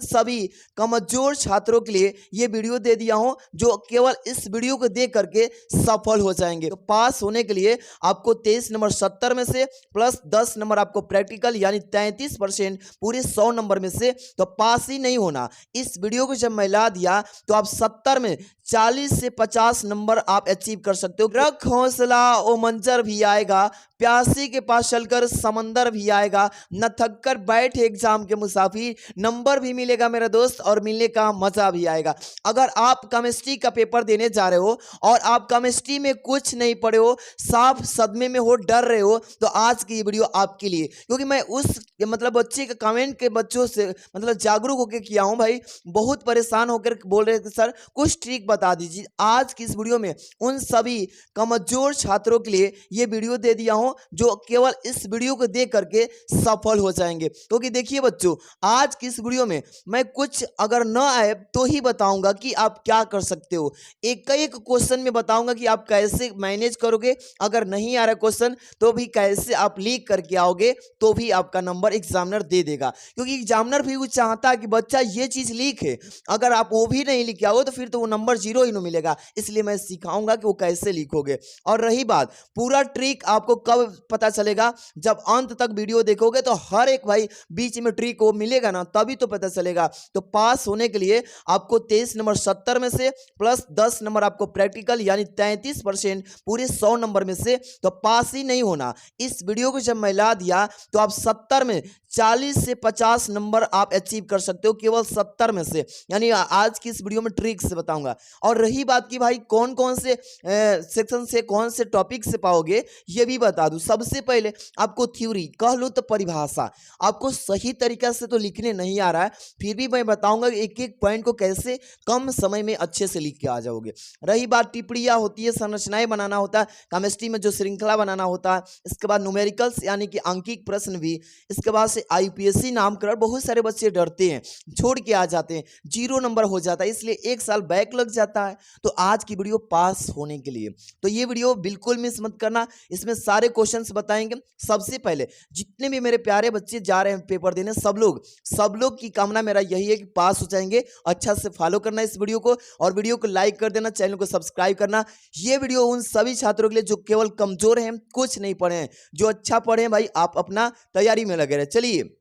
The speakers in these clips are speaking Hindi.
सभी कमजोर छात्रों के लिए ये वीडियो दे दिया हूं जो केवल इस वीडियो को देख करके सफल हो जाएंगे। तो पास होने के लिए आपको 23 नंबर 70 में से प्लस 10 नंबर आपको प्रैक्टिकल यानी 33% पूरे 100 नंबर में से तो पास ही नहीं होना। इस वीडियो को जब मैं ला दिया तो आप 70 में 40 से 50 नंबर आप अचीव कर सकते हो। रख हौसला ओ मंजर भी आएगा, प्यासी के पास चलकर समंदर भी आएगा, न थक कर बैठ एग्जाम के मुसाफिर, नंबर भी मिलेगा मेरा दोस्त और मिलने का मजा भी आएगा। अगर आप केमिस्ट्री का पेपर देने जा रहे हो और आप केमिस्ट्री में कुछ नहीं पढ़े हो, साफ सदमे में हो, डर रहे हो, तो आज की ये वीडियो आपके लिए, क्योंकि मैं उस बच्चे के कमेंट के बच्चों से जागरूक होकर किया हूं भाई, बहुत परेशान होकर बोल रहे थे सर कुछ ट्रिक बता दीजिए। आज की इस वीडियो में उन सभी कमजोर छात्रों के लिए ये वीडियो दे दिया हूं जो केवल इस वीडियो को देख करके सफल हो जाएंगे। क्योंकि देखिए बच्चों, आज की इस वीडियो में मैं कुछ अगर न आए तो ही बताऊंगा कि आप क्या कर सकते हो। एक एक क्वेश्चन में बताऊंगा कि आप कैसे मैनेज करोगे, अगर नहीं आ रहा क्वेश्चन तो भी कैसे आप लीक करके आओगे तो भी आपका नंबर एग्जामिनर दे देगा। क्योंकि एग्जामिनर भी वो चाहता है कि बच्चा ये चीज लीक है, अगर आप वो भी नहीं लिखे आओगे तो फिर तो वो नंबर 0 ही नहीं मिलेगा। इसलिए मैं सिखाऊंगा कि वो कैसे लिखोगे। और रही बात पूरा ट्रिक आपको कब पता चलेगा, जब अंत तक वीडियो देखोगे तो हर एक भाई बीच में ट्रिक वो मिलेगा ना, तभी तो पता चलेगा। तो पास होने के लिए आपको 23 नंबर 70 में से प्लस 10 नंबर आपको प्रैक्टिकल यानी 33% पूरे 100 नंबर में से तो पास ही नहीं होना। इस वीडियो को जब मैं ला दिया तो आप 70 में 40 से 50 नंबर आप अचीव कर सकते हो, केवल 70 में से। यानी आज की इस वीडियो में ट्रिक से बताऊंगा। और रही बात कि भाई कौन कौन से सेक्शन से कौन से टॉपिक से पाओगे ये भी बता दूं। सबसे पहले आपको थ्योरी कह लो तो परिभाषा आपको सही तरीका से तो लिखने नहीं आ रहा है, फिर भी मैं बताऊंगा एक एक पॉइंट को कैसे कम समय में अच्छे से लिख के आ जाओगे। रही बात टिप्पणियां होती है, संरचनाएं बनाना होता है, केमिस्ट्री में जो श्रृंखला बनाना होता है, इसके बाद न्यूमेरिकल्स यानी कि अंकिक प्रश्न भी, इसके बाद से आईपीएससी नामकरण। बहुत सारे बच्चे डरते हैं, छोड़ के आ जाते हैं, 0 नंबर हो जाता है, इसलिए 1 साल बैक लग जाता है। तो आज की वीडियो पास होने के लिए तो ये वीडियो बिल्कुल मिस मत करना, इसमें सारे क्वेश्चंस बताएंगे। सबसे पहले जितने भी मेरे प्यारे बच्चे जा रहे हैं पेपर देने, सब लोग की कामना मेरा यही है कि पास हो जाएंगे। अच्छा से फॉलो करना इस वीडियो को और वीडियो को लाइक कर देना, चैनल को सब्सक्राइब करना। ये वीडियो उन सभी छात्रों के लिए जो केवल कमजोर हैं, कुछ नहीं पढ़े हैं, जो अच्छा पढ़े हैं भाई आप अपना तैयारी में लगे रहे। चलिए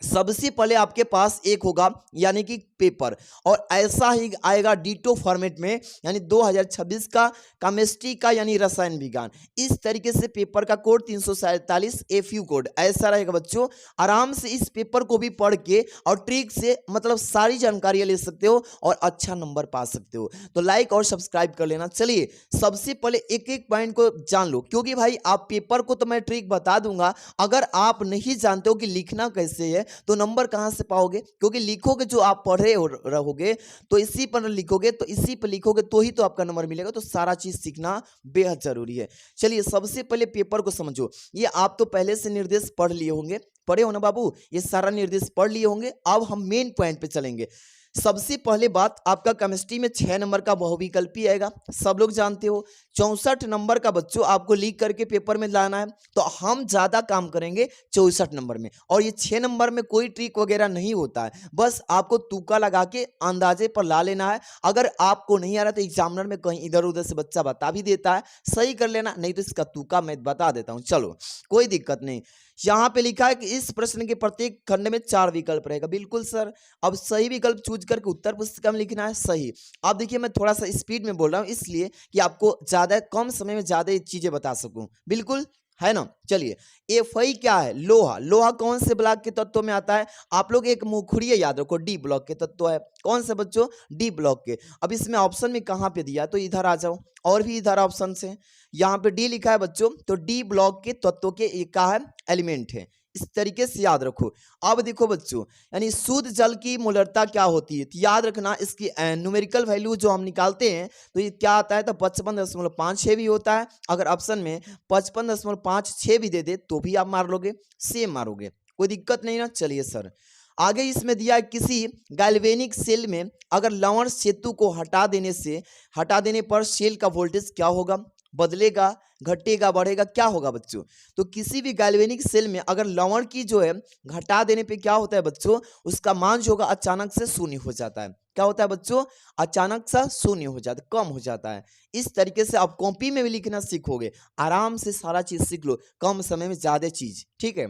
सबसे पहले आपके पास एक होगा यानी कि पेपर, और ऐसा ही आएगा डिटो फॉर्मेट में, यानी 2026 का केमिस्ट्री का यानी रसायन विज्ञान। इस तरीके से पेपर का कोड 347 एफयू कोड ऐसा रहेगा बच्चों। आराम से इस पेपर को भी पढ़ के और ट्रिक से सारी जानकारियां ले सकते हो और अच्छा नंबर पा सकते हो। तो लाइक और सब्सक्राइब कर लेना। चलिए सबसे पहले एक एक पॉइंट को जान लो, क्योंकि भाई आप पेपर को तो मैं ट्रिक बता दूंगा, अगर आप नहीं जानते हो कि लिखना कैसे है तो नंबर कहां से पाओगे। क्योंकि लिखोगे जो आप पढ़ रहे रहोगे तो इसी पर लिखोगे, तो इसी पर लिखोगे तो ही तो आपका नंबर मिलेगा। तो सारा चीज सीखना बेहद जरूरी है। चलिए सबसे पहले पेपर को समझो। ये आप तो पहले से निर्देश पढ़ लिए होंगे, पढ़े हो ना बाबू, ये सारा निर्देश पढ़ लिए होंगे। अब हम मेन पॉइंट पे चलेंगे। सबसे पहले बात, आपका केमिस्ट्री में 6 नंबर का बहुविकल्पी आएगा, सब लोग जानते हो। 64 नंबर का बच्चों आपको लीक करके पेपर में लाना है, तो हम ज्यादा काम करेंगे 64 नंबर में। और ये 6 नंबर में कोई ट्रिक वगैरह नहीं होता है, बस आपको तुक्का लगा के अंदाजे पर ला लेना है। अगर आपको नहीं आ रहा तो एग्जामिनर में कहीं इधर उधर से बच्चा बता भी देता है, सही कर लेना, नहीं तो इसका तुक्का मैं बता देता हूं। चलो कोई दिक्कत नहीं। यहां पे लिखा है कि इस प्रश्न के प्रत्येक खंड में 4 विकल्प रहेगा। बिल्कुल सर, अब सही विकल्प चूज करके उत्तर पुस्तिका में लिखना है सही। अब देखिए मैं थोड़ा सा स्पीड में बोल रहा हूं इसलिए कि आपको ज्यादा कम समय में ज्यादा चीजें बता सकूं। बिल्कुल है ना। चलिए एफई क्या है, लोहा। लोहा कौन से ब्लॉक के तत्वों में आता है, आप लोग एक मुखड़िए याद रखो, डी ब्लॉक के तत्व है। कौन से बच्चों, डी ब्लॉक के। अब इसमें ऑप्शन में कहां पे दिया, तो इधर आ जाओ, और भी इधर ऑप्शन से यहाँ पे डी लिखा है बच्चों, तो डी ब्लॉक के तत्वों के एक का है एलिमेंट है। इस तरीके से याद रखो। अब देखो बच्चों, यानी शुद्ध जल की मोलरता क्या होती है, तो याद रखना इसकी न्यूमेरिकल वैल्यू जो हम निकालते हैं तो ये क्या आता है, तो 55.56 भी होता है। अगर ऑप्शन में 55.56 भी दे दे तो भी आप मार लोगे, सेम मारोगे, कोई दिक्कत नहीं ना। चलिए सर आगे इसमें दिया है, किसी गैल्वेनिक सेल में अगर लवण सेतु को हटा देने पर सेल का वोल्टेज क्या होगा। बदलेगा, घटेगा, बढ़ेगा, क्या होगा बच्चों? तो किसी भी गैल्वेनिक सेल में अगर लवण की जो है घटा देने पे क्या होता है बच्चों, उसका मान जो होगा अचानक से शून्य हो जाता है। क्या होता है बच्चों? अचानक सा शून्य हो जाता है, कम हो जाता है। इस तरीके से आप कॉपी में भी लिखना सीखोगे, आराम से सारा चीज सीख लो, कम समय में ज्यादा चीज, ठीक है।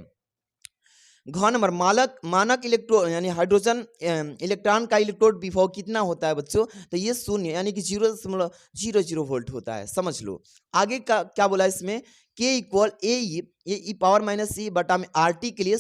घ नंबर मानक इलेक्ट्रो यानी हाइड्रोजन इलेक्ट्रॉन का इलेक्ट्रोड विभव कितना होता है बच्चों? तो ये शून्य यानी कि 0.00 वोल्ट होता है, समझ लो। आगे का क्या बोला इसमें? के इक्वल ए पावर माइनस ई बटा में आर टी के लिए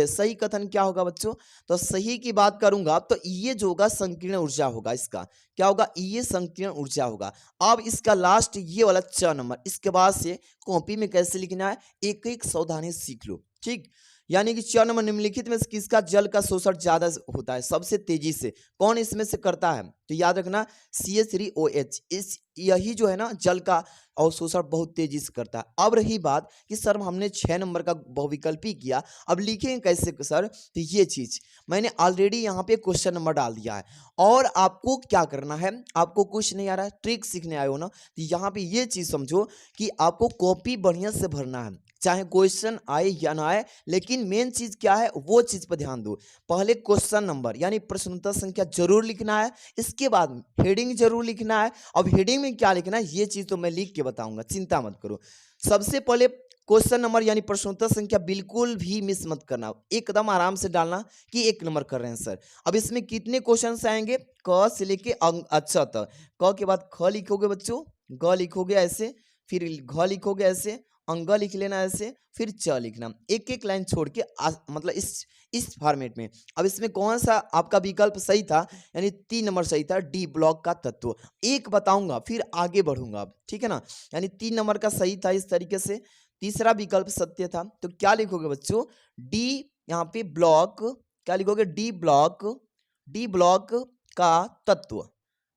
सही कथन क्या होगा बच्चों? तो सही की बात करूंगा तो ये जो होगा संकीर्ण ऊर्जा होगा, इसका क्या होगा? ये संकीर्ण ऊर्जा होगा। अब इसका लास्ट ये वाला च नंबर, इसके बाद से कॉपी में कैसे लिखना है एक एक सावधानी सीख लो, ठीक। यानी कि 4 नंबर निम्नलिखित में से किसका जल का शोषण ज्यादा होता है सबसे तेजी से? कौन इसमें से करता है? तो याद रखना CH3OH, इस यही जो है ना जल का अवशोषण बहुत तेजी से करता है। अब रही बात कि सर हमने 6 नंबर का बहुविकल्पी किया, अब लिखेंगे कैसे सर? तो ये चीज मैंने ऑलरेडी यहाँ पे क्वेश्चन नंबर डाल दिया है। और आपको क्या करना है, आपको कुछ नहीं आ रहा है, ट्रिक सीखने आए हो ना, तो यहाँ पे ये चीज समझो कि आपको कॉपी बढ़िया से भरना है, चाहे क्वेश्चन आए या ना आए, लेकिन मेन चीज क्या है वो चीज पर ध्यान दो। पहले क्वेश्चन नंबर यानी प्रश्न उत्तर संख्या जरूर लिखना है, इसके बाद हेडिंग जरूर लिखना है। अब हेडिंग में क्या लिखना है ये चीज तो मैं लिख के बताऊंगा, चिंता मत करो। सबसे पहले क्वेश्चन नंबर यानी प्रश्नोत्तर संख्या बिल्कुल भी मिस मत करना, एकदम आराम से डालना कि 1 नंबर कर रहे हैं सर। अब इसमें कितने क्वेश्चन आएंगे? क से लेके अच्छा तक। क के बाद ख लिखोगे बच्चों, ग लिखोगे ऐसे, फिर घ लिखोगे ऐसे, अंग लिख लेना ऐसे, फिर च लिखना, एक एक लाइन छोड़ के मतलब इस फॉर्मेट में। अब इसमें कौन सा आपका विकल्प सही था? यानी 3 नंबर सही था, डी ब्लॉक का तत्व। एक बताऊंगा फिर आगे बढ़ूंगा अब, ठीक है ना। यानी 3 नंबर का सही था इस तरीके से, तीसरा विकल्प सत्य था। तो क्या लिखोगे बच्चों? डी यहाँ पे ब्लॉक, क्या लिखोगे? डी ब्लॉक का तत्व,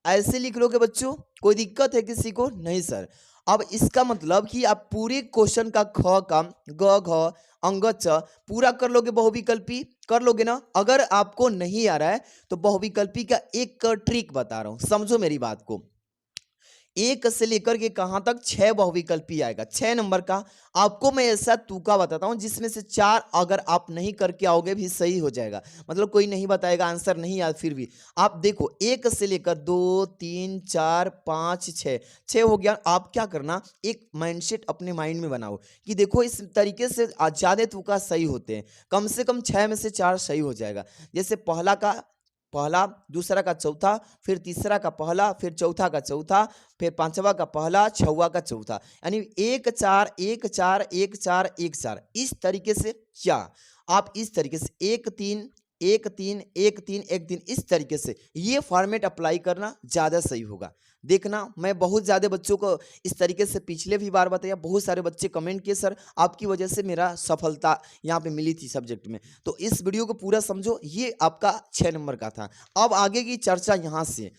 ऐसे लिख लोगे बच्चों। कोई दिक्कत है किसी को? नहीं सर। अब इसका मतलब कि आप पूरे क्वेश्चन का ख का ग घ अंग च पूरा कर लोगे, बहुविकल्पी कर लोगे ना। अगर आपको नहीं आ रहा है तो बहुविकल्पी का एक ट्रिक बता रहा हूं, समझो मेरी बात को। 1 से लेकर के कहां तक? 6 बहुविकल्पी आएगा, 6 नंबर का। आपको मैं ऐसा तुका बताता हूं जिसमें से 4 अगर आप नहीं करके आओगे भी सही हो जाएगा, मतलब कोई नहीं बताएगा, आंसर नहीं याद फिर भी आप देखो 1 से लेकर 2 3 4 5 6 हो गया। आप क्या करना, एक माइंडसेट अपने माइंड में बनाओ कि देखो इस तरीके से ज्यादा तुका सही होते हैं, कम से कम 6 में से 4 सही हो जाएगा। जैसे पहला, दूसरा का चौथा, फिर तीसरा का पहला, फिर चौथा का चौथा, फिर पांचवा का पहला, छठवा का चौथा, यानी 1 4 1 4 1 4 1 4। इस तरीके से क्या आप इस तरीके से 1 3 1 3 1 3 1 3 इस तरीके से ये फॉर्मेट अप्लाई करना ज्यादा सही होगा। देखना मैं बहुत ज्यादा बच्चों को इस तरीके से पिछले भी बार बताया, बहुत सारे बच्चे कमेंट किए सर आपकी वजह से मेरा सफलता यहाँ पे मिली थी सब्जेक्ट में। तो इस वीडियो को पूरा समझो, ये आपका 6 नंबर का था। अब आगे की चर्चा यहाँ से,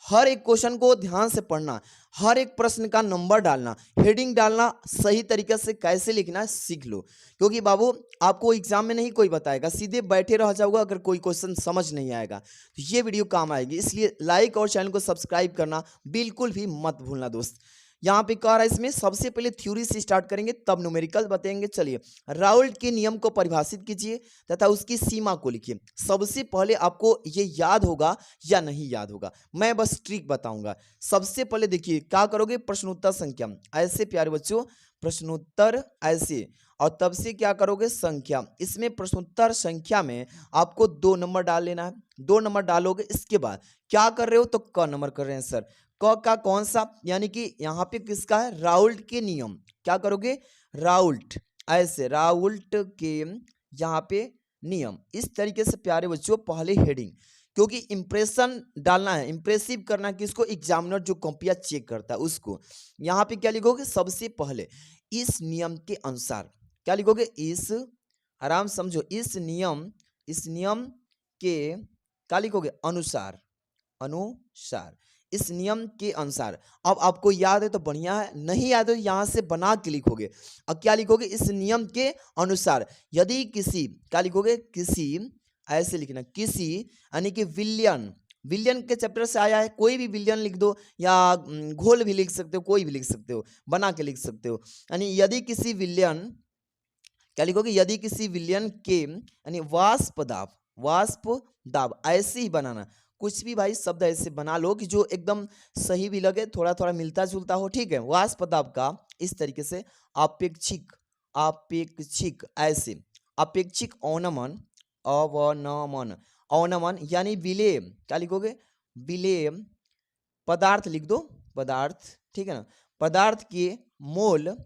हर एक क्वेश्चन को ध्यान से पढ़ना, हर एक प्रश्न का नंबर डालना, हेडिंग डालना, सही तरीके से कैसे लिखना है सीख लो। क्योंकि बाबू आपको एग्जाम में नहीं कोई बताएगा, सीधे बैठे रह जाओगे अगर कोई क्वेश्चन समझ नहीं आएगा तो ये वीडियो काम आएगी। इसलिए लाइक और चैनल को सब्सक्राइब करना बिल्कुल भी मत भूलना दोस्त। यहाँ पे कह रहा है इसमें सबसे पहले थ्योरी से स्टार्ट करेंगे तब न्यूमेरिकल बताएंगे। चलिए राउल्ट के नियम को परिभाषित कीजिए तथा उसकी सीमा को लिखिए। सबसे पहले आपको ये याद होगा या नहीं याद होगा, मैं बस ट्रिक बताऊंगा। सबसे पहले देखिए क्या करोगे, प्रश्नोत्तर संख्या ऐसे प्यारे बच्चों, प्रश्नोत्तर ऐसे, और तब से क्या करोगे संख्या। इसमें प्रश्नोत्तर संख्या में आपको 2 नंबर डाल लेना है, 2 नंबर डालोगे। इसके बाद क्या कर रहे हो, तो क नंबर कर रहे हैं सर। क का कौन सा, यानी कि यहाँ पे किसका है, राउल्ट के नियम। क्या करोगे, राउल्ट ऐसे, राउल्ट के यहाँ पे नियम। इस तरीके से प्यारे बच्चों पहले हेडिंग, क्योंकि इंप्रेशन डालना है, इंप्रेसिव करना है किसको, एग्जामिनर जो कॉपियां चेक करता है उसको। यहाँ पे क्या लिखोगे, सबसे पहले इस नियम के अनुसार, क्या लिखोगे, इस, आराम समझो, इस नियम के क्या लिखोगे, अनुसार, इस नियम के अनुसार। अब आपको याद है तो बढ़िया है, नहीं याद है यहां से बना के लिखोगे। अब क्या लिखोगे, इस नियम के अनुसार यदि किसी, क्या लिखोगे, किसी, ऐसे लिखना, किसी यानी कि विलियन विलियन के चैप्टर से आया है, कोई भी विलियन लिख दो या घोल भी लिख सकते हो, कोई भी लिख सकते हो, बना के लिख सकते हो। यानी यदि किसी विलियन, क्या लिखोगे, यदि किसी विलियन के यानी वाष्प दाब, वाष्प दाब ऐसे ही बनाना, कुछ भी भाई शब्द ऐसे बना लो कि जो एकदम सही भी लगे, थोड़ा थोड़ा मिलता जुलता हो, ठीक है। वाष्प दाब का इस तरीके से अपेक्षिक, अपेक्षिक ऐसे, अपेक्षिक औनमन, अवनमन, औनमन यानी विलेय, क्या लिखोगे, विलेय पदार्थ लिख दो, पदार्थ, ठीक है ना, पदार्थ के मोल,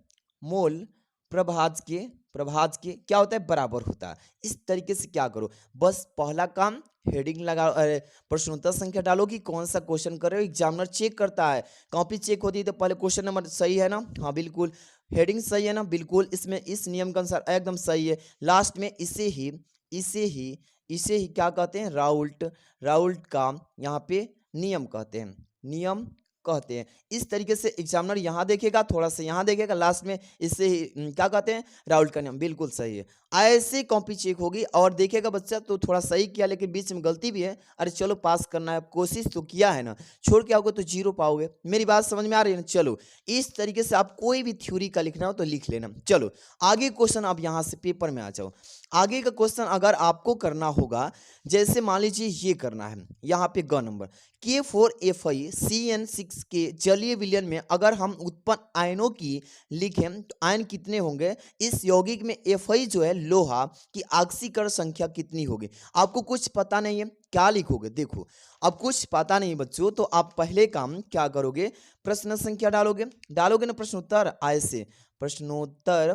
मोल प्रभाज के, प्रभाज के क्या होता है, बराबर होता है। इस तरीके से क्या करो, बस पहला काम हेडिंग लगा, अरे प्रश्नोत्तर संख्या डालो कि कौन सा क्वेश्चन कर रहे हो। एग्जामिनर चेक करता है, कॉपी चेक होती है तो पहले क्वेश्चन नंबर सही है ना, हाँ बिल्कुल, हेडिंग सही है ना, बिल्कुल, इसमें इस नियम के अनुसार एकदम सही है। लास्ट में इसे ही, इसे ही, इसे ही क्या कहते हैं, राउल्ट, राउल्ट का यहाँ पे नियम कहते हैं, नियम कहते हैं। इस तरीके से एग्जामिनर यहाँ देखेगा, थोड़ा सा यहाँ देखेगा, लास्ट में इससे ही क्या कहते हैं, राउल्ट का नियम, बिल्कुल सही है। ऐसे कॉपी चेक होगी और देखेगा बच्चा तो थोड़ा सही किया लेकिन बीच में गलती भी है, अरे चलो पास करना है, कोशिश तो किया है ना, छोड़ के आओगे तो जीरो पाओगे। मेरी बात समझ में आ रही है ना। चलो इस तरीके से आप कोई भी थ्योरी का लिखना हो तो लिख लेना। चलो आगे क्वेश्चन, आप यहाँ से पेपर में आ जाओ। आगे का क्वेश्चन अगर आपको करना होगा, जैसे मान लीजिए ये करना है, यहाँ पे ग नंबर K4FeCN6 के जलीय विलयन में अगर हम उत्पन्न आयनों की लिखें तो आयन कितने होंगे, इस यौगिक में Fe जो है लोहा की ऑक्सीकरण संख्या कितनी होगी। आपको कुछ पता नहीं है, क्या लिखोगे, देखो अब कुछ पता नहीं बच्चों, तो आप पहले काम क्या करोगे, प्रश्न संख्या डालोगे, डालोगे ना प्रश्नोत्तर, ऐसे प्रश्नोत्तर,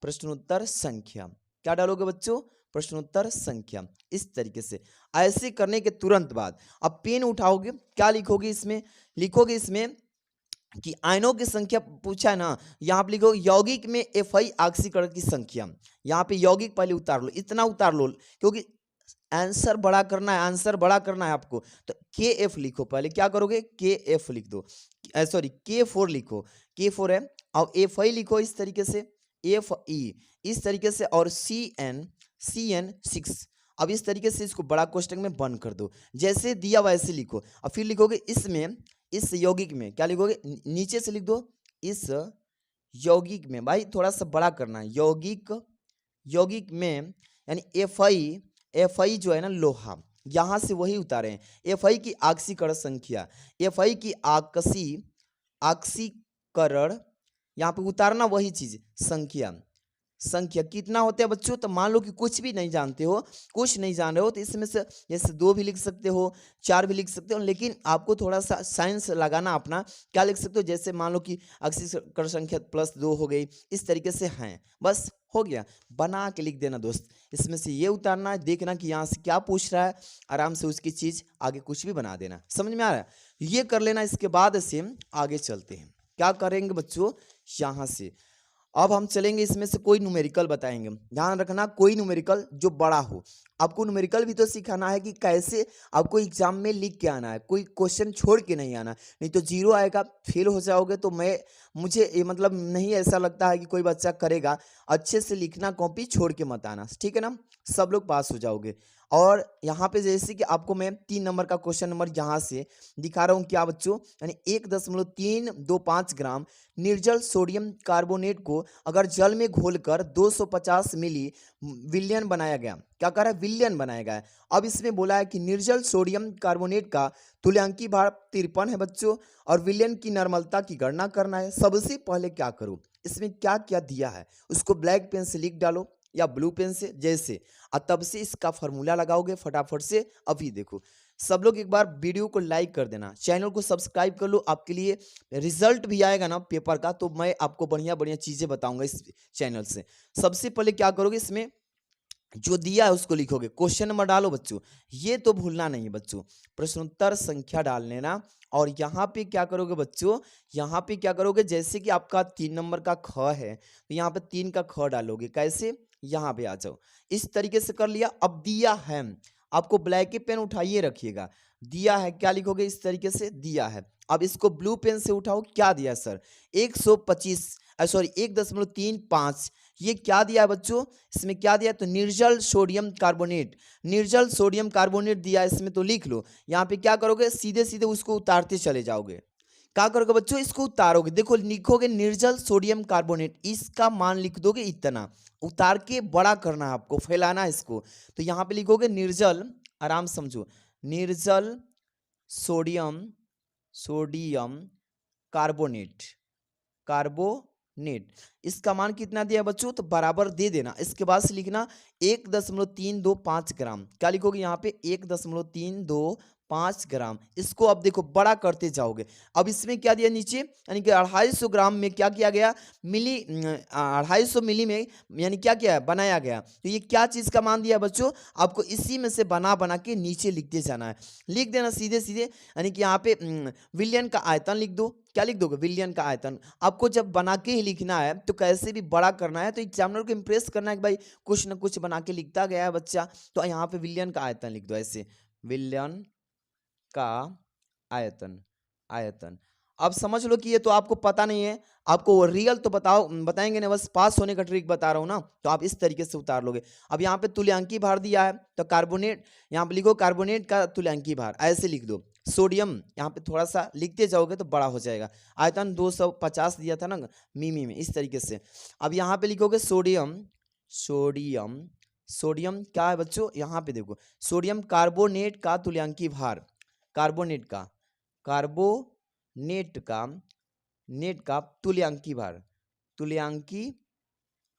प्रश्नोत्तर संख्या, क्या डालोगे बच्चों, प्रश्नोत्तर संख्या। इस तरीके से ऐसे करने के तुरंत बाद अब पेन उठाओगे, क्या लिखोगे इसमें, लिखोगे इसमें कि आयनों की संख्या पूछा है ना, यहाँ पे लिखो यौगिक में Fe ऑक्सीकरण की संख्या। यहाँ पे यौगिक पहले उतार लो, इतना उतार लो क्योंकि आंसर बड़ा करना है, आंसर बड़ा करना है आपको, तो KF लिखो, पहले क्या करोगे, KF लिख दो, सॉरी K4 लिखो, K4 है, अब Fe लिखो इस तरीके से, Fe इस तरीके से, और CN6, अब इस तरीके से इसको बड़ा कोष्टक में बंद कर दो, जैसे दिया वैसे लिखो। अब फिर लिखोगे इसमें, इस यौगिक में, क्या लिखोगे, नीचे से लिख दो, इस यौगिक में, भाई थोड़ा सा बड़ा करना है, यौगिक, यौगिक में यानी Fe जो है ना लोहा, यहां से वही उतारे हैं। Fe की ऑक्सीकरण संख्या, Fe की ऑक्सीकरण, यहाँ पे उतारना वही चीज, संख्या, संख्या कितना होता है बच्चों, तो मान लो कि कुछ भी नहीं जानते हो, कुछ नहीं जान रहे हो, तो इसमें से जैसे 2 भी लिख सकते हो, 4 भी लिख सकते हो, लेकिन आपको थोड़ा सा साइंस लगाना अपना, क्या लिख सकते हो, जैसे मान लो कि ऑक्सीकरण संख्या +2 हो गई, इस तरीके से हैं, बस हो गया, बना के लिख देना दोस्त। इसमें से ये उतारना है, देखना कि यहाँ से क्या पूछ रहा है, आराम से उसकी चीज आगे कुछ भी बना देना। समझ में आ रहा है, ये कर लेना। इसके बाद से आगे चलते हैं, क्या करेंगे बच्चों, यहाँ से अब हम चलेंगे, इसमें से कोई न्यूमेरिकल बताएंगे। ध्यान रखना, कोई न्यूमेरिकल जो बड़ा हो, आपको न्यूमेरिकल भी तो सिखाना है कि कैसे आपको एग्जाम में लिख के आना है, कोई क्वेश्चन छोड़ के नहीं आना, नहीं तो जीरो आएगा, फेल हो जाओगे। तो मुझे ये मतलब नहीं ऐसा लगता है कि कोई बच्चा करेगा। अच्छे से लिखना, कॉपी छोड़ के मत आना, ठीक है ना, सब लोग पास हो जाओगे। और यहाँ पे जैसे कि आपको मैं 3 नंबर का क्वेश्चन नंबर यहाँ से दिखा रहा हूँ, क्या बच्चों, यानी 1.325 ग्राम निर्जल सोडियम कार्बोनेट को अगर जल में घोलकर 250 मिली विलयन बनाया गया, क्या कह रहा है, विलयन बनाया गया है। अब इसमें बोला है कि निर्जल सोडियम कार्बोनेट का तुल्यांकीय भार 53 है बच्चों, और विलयन की नर्मलता की गणना करना है। सबसे पहले क्या करो, इसमें क्या क्या दिया है उसको ब्लैक पेन से लिख डालो या ब्लू पेन से, जैसे, और तब से इसका फॉर्मूला लगाओगे फटाफट से। अभी देखो, सब लोग एक बार वीडियो को लाइक कर देना, चैनल को सब्सक्राइब कर लो, आपके लिए रिजल्ट भी आएगा ना पेपर का, तो मैं आपको बढ़िया बढ़िया चीजें बताऊंगा इस चैनल से। सबसे पहले क्या करोगे, इसमें जो दिया है उसको लिखोगे, क्वेश्चन नंबर डालो बच्चों, ये तो भूलना नहीं बच्चों, प्रश्नोत्तर संख्या डाल लेना। और यहाँ पे क्या करोगे बच्चों, यहाँ पे क्या करोगे, जैसे कि आपका 3 नंबर का ख है, तो यहाँ पे 3 का ख डालोगे, कैसे, यहाँ पे आ जाओ, इस तरीके से कर लिया। अब दिया है, आपको ब्लैक की पेन उठाइए रखिएगा, दिया है, क्या लिखोगे, इस तरीके से दिया है। अब इसको ब्लू पेन से उठाओ, क्या दिया सर, 125 सॉरी 1.35 ये क्या दिया है बच्चों, इसमें क्या दिया है, तो निर्जल सोडियम कार्बोनेट, निर्जल सोडियम कार्बोनेट दिया है इसमें, तो लिख लो। यहाँ पे क्या करोगे, सीधे सीधे उसको उतारते चले जाओगे। क्या करोगे बच्चों, इसको उतारोगे, देखो लिखोगे निर्जल सोडियम कार्बोनेट, इसका मान लिख दोगे इतना, उतार के बड़ा करना है आपको, फैलाना है इसको। तो यहाँ पे लिखोगे निर्जल, आराम समझो, निर्जल सोडियम, सोडियम कार्बोनेट, कार्बोनेट, इसका मान कितना दिया बच्चों, तो बराबर दे देना। इसके बाद से लिखना 1.325 ग्राम, क्या लिखोगे यहाँ पे 1.325 ग्राम। इसको अब देखो बड़ा करते जाओगे। अब इसमें क्या दिया नीचे, यानी कि 250 ग्राम में क्या किया गया, 250 मिली में, यानी क्या किया बनाया गया। तो ये क्या चीज़ का मान दिया बच्चों, आपको इसी में से बना बना के नीचे लिखते जाना है, लिख देना सीधे सीधे। यानी कि यहाँ पे विलयन का आयतन लिख दो, क्या लिख दोगे, विलयन का आयतन। आपको जब बना के ही लिखना है तो कैसे भी बड़ा करना है, तो एग्जामिनर को इंप्रेस करना है कि भाई कुछ ना कुछ बना के लिखता गया है बच्चा। तो यहाँ पे विलयन का आयतन लिख दो ऐसे, विलयन का आयतन, आयतन। अब समझ लो कि ये तो आपको पता नहीं है, आपको रियल तो बताएंगे ना, बस पास होने का ट्रिक बता रहा हूँ ना, तो आप इस तरीके से उतार लोगे। अब यहाँ पे तुल्यांकी भार दिया है, तो कार्बोनेट, यहाँ पे लिखो कार्बोनेट का तुल्यांकी भार, ऐसे लिख दो। सोडियम यहाँ पे थोड़ा सा लिखते जाओगे तो बड़ा हो जाएगा, आयतन 250 दिया था ना मिमी में, इस तरीके से। अब यहाँ पे लिखोगे सोडियम, सोडियम, सोडियम क्या है बच्चों, यहाँ पे देखो सोडियम कार्बोनेट का तुल्यांकी भार, कार्बोनेट का, कार्बोनेट का, नेट का तुल्यांकी भार, तुल्यांकी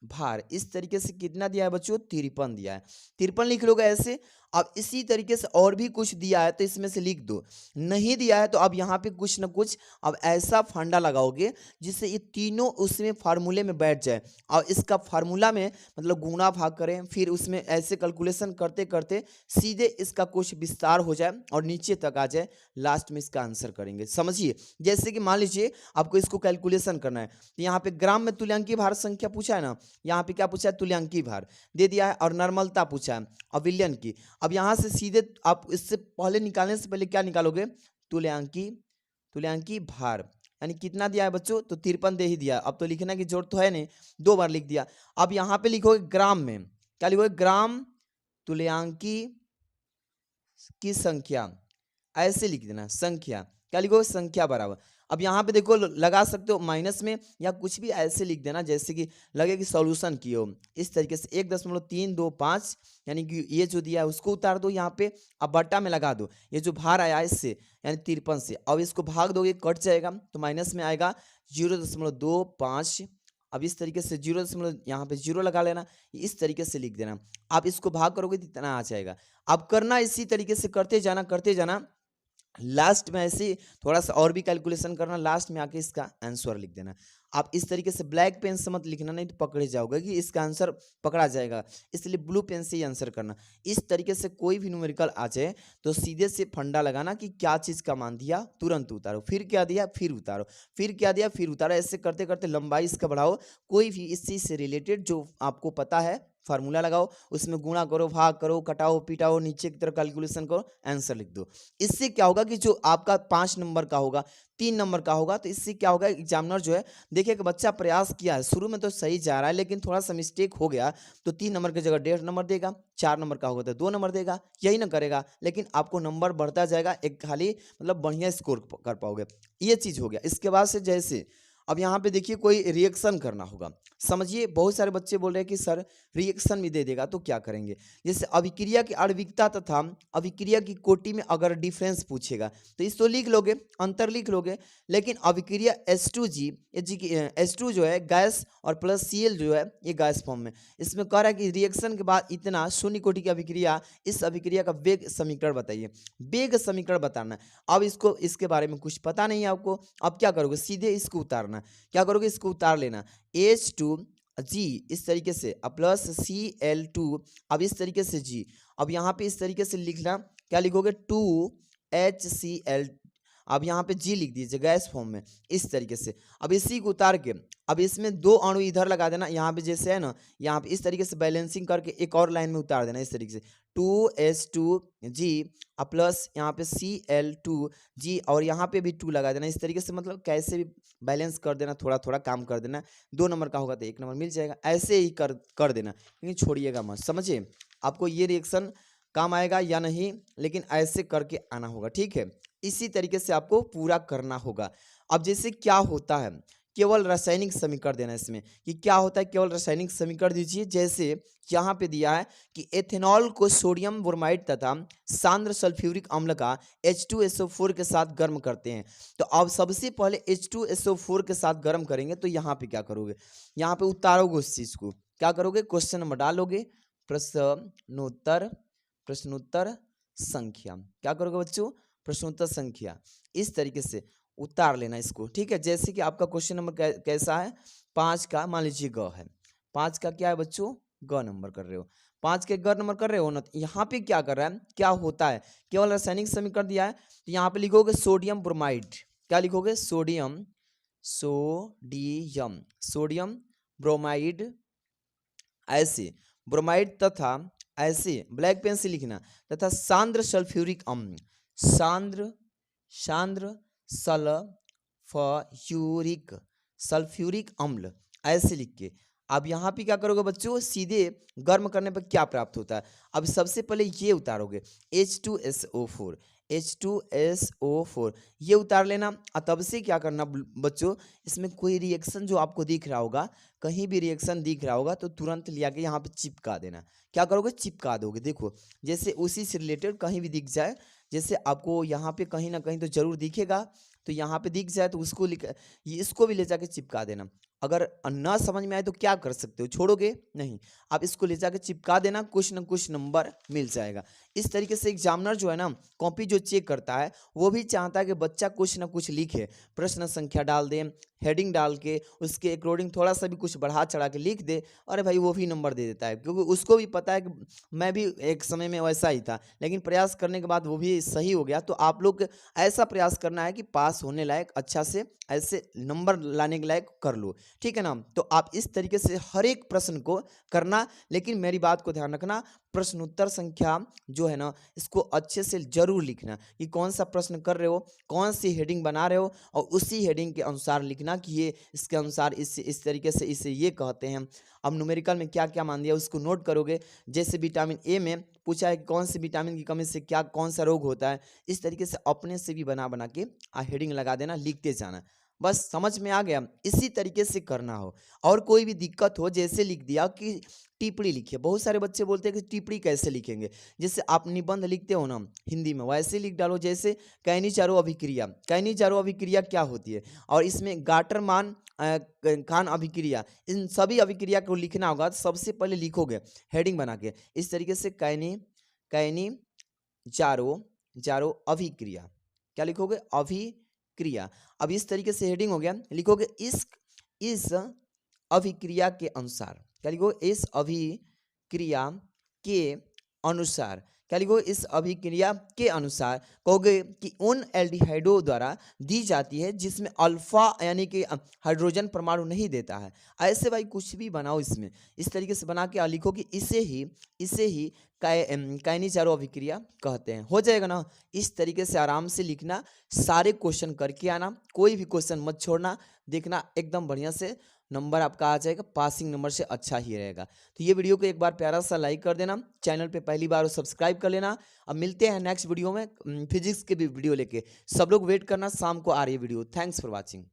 भार, इस तरीके से कितना दिया है बच्चों, 53 दिया है, 53 लिख लोगे ऐसे। अब इसी तरीके से और भी कुछ दिया है तो इसमें से लिख दो, नहीं दिया है तो अब यहाँ पे कुछ ना कुछ अब ऐसा फंडा लगाओगे जिससे ये तीनों उसमें फार्मूले में बैठ जाए, और इसका फार्मूला में मतलब गुणा भाग करें, फिर उसमें ऐसे कैलकुलेशन करते करते सीधे इसका कुछ विस्तार हो जाए और नीचे तक आ जाए, लास्ट में इसका आंसर करेंगे। समझिए, जैसे कि मान लीजिए आपको इसको कैलकुलेशन करना है, तो यहाँ पे ग्राम में तुल्यांकी भार संख्या पूछा है ना, यहाँ पे क्या पूछा है, तुल्यांकी भार दे दिया है, और नॉर्मलता पूछा है और विलयन की। अब यहाँ से सीधे आप इससे पहले निकालने से पहले क्या निकालोगे, तुल्यांकी, तुल्यांकी भार, यानी कितना दिया है बच्चों, तो 53 दे ही दिया। अब तो लिखने की जरूरत तो है नहीं, 2 बार लिख दिया। अब यहाँ पे लिखोगे ग्राम में, क्या लिखोगे, ग्राम तुल्यांकी की संख्या, ऐसे लिख देना संख्या, क्या लिखोगे, संख्या बराबर। अब यहाँ पे देखो लगा सकते हो माइनस में, या कुछ भी ऐसे लिख देना जैसे कि लगे कि सॉल्यूशन किए हो, इस तरीके से 1.325, यानी कि ये जो दिया है उसको उतार दो यहाँ पे, अब बट्टा में लगा दो, ये जो भार आया इससे यानी 53 से, अब इसको भाग दोगे कट जाएगा तो माइनस में आएगा 0.25। अब इस तरीके से 0 यहाँ पे 0 लगा लेना, इस तरीके से लिख देना। आप इसको भाग करोगे तो इतना आ जाएगा। अब करना इसी तरीके से करते जाना, करते जाना, लास्ट में ऐसे थोड़ा सा और भी कैलकुलेशन करना, लास्ट में आके इसका आंसर लिख देना। आप इस तरीके से ब्लैक पेन से मत लिखना, नहीं तो पकड़े जाओगे कि इसका आंसर पकड़ा जाएगा, इसलिए ब्लू पेन से ही आंसर करना। इस तरीके से कोई भी न्यूमेरिकल आ जाए तो सीधे से फंडा लगाना कि क्या चीज़ का मान दिया, तुरंत उतारो, फिर क्या दिया फिर उतारो, फिर क्या दिया फिर उतारो, ऐसे करते करते लंबाई इसका बढ़ाओ। कोई भी इस चीज़ से रिलेटेड जो आपको पता है फार्मूला लगाओ, उसमें गुणा करो, भाग करो, कटाओ पिटाओ, नीचे की तरफ कैलकुलेशन करो, आंसर लिख दो। इससे क्या होगा कि जो आपका 5 नंबर का होगा, 3 नंबर का होगा, तो इससे क्या होगा, एग्जामिनर जो है देखिए कि बच्चा प्रयास किया है, शुरू में तो सही जा रहा है लेकिन थोड़ा सा मिस्टेक हो गया, तो 3 नंबर की जगह 1.5 नंबर देगा, 4 नंबर का होगा तो 2 नंबर देगा, यही ना करेगा, लेकिन आपको नंबर बढ़ता जाएगा, एक खाली मतलब बढ़िया स्कोर कर पाओगे। ये चीज़ हो गया। इसके बाद से जैसे अब यहाँ पे देखिए कोई रिएक्शन करना होगा, समझिए, बहुत सारे बच्चे बोल रहे हैं कि सर रिएक्शन भी दे देगा तो क्या करेंगे। जैसे अभिक्रिया की आणविकता तथा अभिक्रिया की कोटि में अगर डिफरेंस पूछेगा तो इस तो लिख लोगे, अंतर लिख लोगे, लेकिन अभिक्रिया H2G H2 जो है गैस और प्लस Cl जो है ये गैस फॉर्म में, इसमें कह रहा है कि रिएक्शन के बाद इतना शून्य कोटि की अभिक्रिया, इस अभिक्रिया का वेग समीकरण बताइए, वेग समीकरण बताना। अब इसको इसके बारे में कुछ पता नहीं है आपको, अब क्या करोगे, सीधे इसको उतारना, क्या करोगे, इसको उतार लेना, H2G इस तरीके से प्लस Cl2, अब इस तरीके से G, अब यहाँ पे इस तरीके से लिखना, क्या लिखोगे 2HCl, अब यहाँ पे G लिख दीजिए गैस फॉर्म में, इस तरीके से। अब इसी को उतार के अब इसमें 2 अणु इधर लगा देना, यहाँ पे जैसे है ना, यहाँ पे इस तरीके से बैलेंसिंग करके एक और लाइन में उतार देना, इस तरीके से 2H2G प्लस यहाँ पे Cl2G और यहाँ पे भी 2 लगा देना। इस तरीके से मतलब कैसे भी बैलेंस कर देना, थोड़ा थोड़ा काम कर देना। 2 नंबर का होगा तो 1 नंबर मिल जाएगा, ऐसे ही कर देना, लेकिन छोड़िएगा मत। समझिए आपको ये रिएक्शन काम आएगा या नहीं, लेकिन ऐसे करके आना होगा, ठीक है। इसी तरीके से आपको पूरा करना होगा। अब जैसे क्या होता है, केवल रासायनिक समीकरण देना इसमें कि क्या होता है, केवल रासायनिक समीकरण दीजिए। जैसे यहाँ पे दिया है कि एथेनॉल को सोडियम ब्रोमाइड तथा सांद्र सल्फ्यूरिक अम्ल का H2SO4 के साथ गर्म करते हैं। तो अब सबसे पहले H2SO4 के साथ गर्म करेंगे तो यहाँ पे क्या करोगे, यहाँ पे उतारोगे उस चीज को, क्या करोगे, क्वेश्चन नंबर डालोगे, प्रश्नोत्तर संख्या, क्या करोगे बच्चों, प्रश्नोत्तर संख्या। इस तरीके से उतार लेना इसको, ठीक है। जैसे कि आपका क्वेश्चन नंबर कैसा है, 5 का मान लीजिए ग है, 5 का क्या है बच्चों, ग नंबर कर रहे हो, 5 के ग नंबर कर रहे हो ना। तो यहाँ पे क्या कर रहा है, क्या होता है, केवल रासायनिक समीकरण दिया है तो यहाँ पे लिखोगे सोडियम ब्रोमाइड, क्या लिखोगे, सोडियम ब्रोमाइड, ऐसे ब्रोमाइड तथा ऐसे ब्लैक पेन से लिखना, तथा सांद्र सल्फ्यूरिक अम्ल, सांद्र सल्फ्यूरिक अम्ल, ऐसे लिख के अब यहाँ पे क्या करोगे बच्चों, सीधे गर्म करने पर क्या प्राप्त होता है। अब सबसे पहले ये उतारोगे H2SO4 ये उतार लेना। और तब से क्या करना बच्चों, इसमें कोई रिएक्शन जो आपको दिख रहा होगा, कहीं भी रिएक्शन दिख रहा होगा तो तुरंत लिया के यहाँ पे चिपका देना। क्या करोगे, चिपका दोगे। देखो जैसे उसी से रिलेटेड कहीं भी दिख जाए, जैसे आपको यहाँ पे कहीं ना कहीं तो जरूर दिखेगा, तो यहाँ पे दिख जाए तो उसको इसको भी ले जाके चिपका देना। अगर ना समझ में आए तो क्या कर सकते हो, छोड़ोगे नहीं, आप इसको ले जाके चिपका देना, कुछ ना कुछ नंबर मिल जाएगा। इस तरीके से एग्जामिनर जो है ना, कॉपी जो चेक करता है वो भी चाहता है कि बच्चा कुछ ना कुछ लिखे, प्रश्न संख्या डाल दे, हेडिंग डाल के उसके अकॉर्डिंग थोड़ा सा भी कुछ बढ़ा चढ़ा के लिख दे, अरे भाई वो भी नंबर दे देता है। क्योंकि उसको भी पता है कि मैं भी एक समय में वैसा ही था, लेकिन प्रयास करने के बाद वो भी सही हो गया। तो आप लोग ऐसा प्रयास करना है कि पास होने लायक अच्छा से ऐसे नंबर लाने के लायक कर लो, ठीक है ना। तो आप इस तरीके से हर एक प्रश्न को करना, लेकिन मेरी बात को ध्यान रखना, प्रश्नोत्तर संख्या जो है ना इसको अच्छे से जरूर लिखना कि कौन सा प्रश्न कर रहे हो, कौन सी हेडिंग बना रहे हो, और उसी हेडिंग के अनुसार लिखना कि ये इसके अनुसार इस तरीके से इसे ये कहते हैं। अब न्यूमेरिकल में क्या क्या मान दिया उसको नोट करोगे। जैसे विटामिन ए में पूछा है कि कौन से विटामिन की कमी से क्या कौन सा रोग होता है, इस तरीके से अपने से भी बना बना के हेडिंग लगा देना, लिखते जाना। बस समझ में आ गया, इसी तरीके से करना हो। और कोई भी दिक्कत हो, जैसे लिख दिया कि टिप्पणी लिखिए, बहुत सारे बच्चे बोलते हैं कि टिप्पणी कैसे लिखेंगे, जैसे आप निबंध लिखते हो ना हिंदी में, वैसे लिख डालो। जैसे कैनी चारो अभिक्रिया क्या होती है, और इसमें गाटरमान खान अभिक्रिया, इन सभी अभिक्रिया को लिखना होगा। तो सबसे पहले लिखोगे हेडिंग बना के इस तरीके से, कैनी चारो अभिक्रिया, क्या लिखोगे, अभिक्रिया। अब इस तरीके से हेडिंग हो गया, लिखोगे इस अभिक्रिया के अनुसार, क्या लिखोगे, इस अभिक्रिया के अनुसार, क्या लिखोगे, इस अभिक्रिया के अनुसार। कहोगे कि उन एल्डिहाइडों द्वारा दी जाती है जिसमें अल्फा यानी कि हाइड्रोजन परमाणु नहीं देता है। ऐसे भाई कुछ भी बनाओ इसमें, इस तरीके से बना के लिखो कि इसे ही कैनी चारो अभिक्रिया कहते हैं। हो जाएगा ना। इस तरीके से आराम से लिखना, सारे क्वेश्चन करके आना, कोई भी क्वेश्चन मत छोड़ना, देखना एकदम बढ़िया से नंबर आपका आ जाएगा, पासिंग नंबर से अच्छा ही रहेगा। तो ये वीडियो को एक बार प्यारा सा लाइक कर देना, चैनल पे पहली बार हो सब्सक्राइब कर लेना। अब मिलते हैं नेक्स्ट वीडियो में फिजिक्स के भी वीडियो लेके, सब लोग वेट करना, शाम को आ रही है वीडियो। Thanks for watching.